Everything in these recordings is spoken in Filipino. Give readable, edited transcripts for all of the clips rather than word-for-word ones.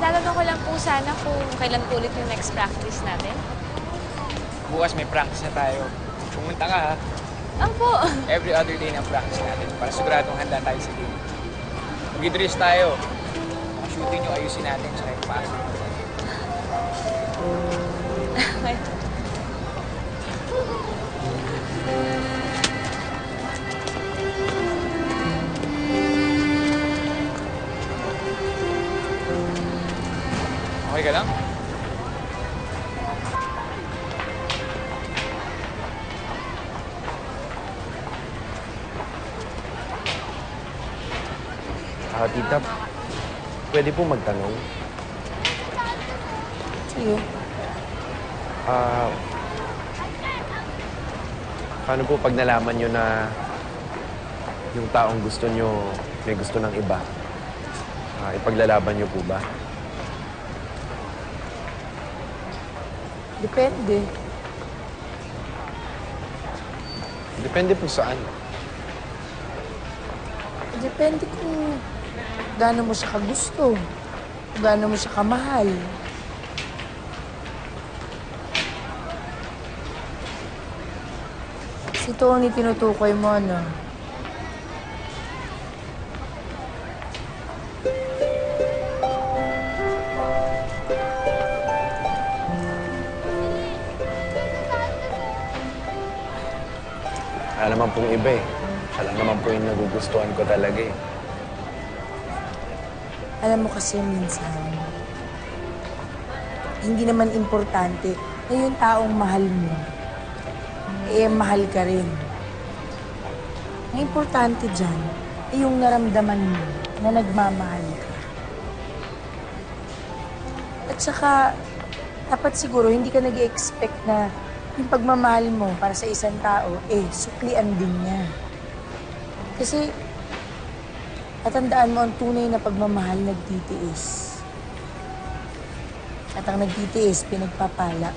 itatanong ko lang po sana kung kailan po ulit yung next practice natin. Bukas may practice na tayo. Pumunta ka, ha? Opo. Every other day ng practice natin para siguradong handa tayo sa game. Mag-dress tayo. Mga shooting yung ayusin natin sa pasok. Okay. Okay ka lang? Tita, pwede po magtanong? Sige. Paano po pag nalaman nyo na yung taong gusto nyo may gusto ng iba? Ipaglalaban nyo po ba? Depende. Depende po saan. Depende kung gaano mo siya kagusto, kung gaano mo siya kamahal. Si Tony tinutukoy mo, ano? Wala naman pong iba eh. Siya lang naman po yung nagugustuhan ko talaga eh. Alam mo kasi minsan, hindi naman importante na yung taong mahal mo, mahal ka rin. Ang importante dyan ay yung naramdaman mo na nagmamahal ka. At saka, dapat siguro hindi ka nag-expect na yung pagmamahal mo para sa isang tao, suklian din niya. Kasi, tatandaan mo ang tunay na pagmamahal nagtitiis. At ang nagtitiis, pinagpapala.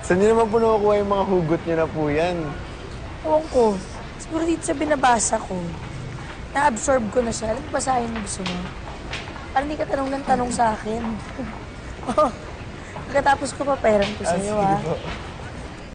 Saan niyo naman po nakukuha yung mga hugot niyo na po yan? Ewan ko. Siguro dito sa binabasa ko, na-absorb ko na siya. Alam mo, basahin mo gusto mo? Parang hindi ka tanong ng tanong sa akin. Pagkatapos ko, papayaran ko sa'yo, Sige po.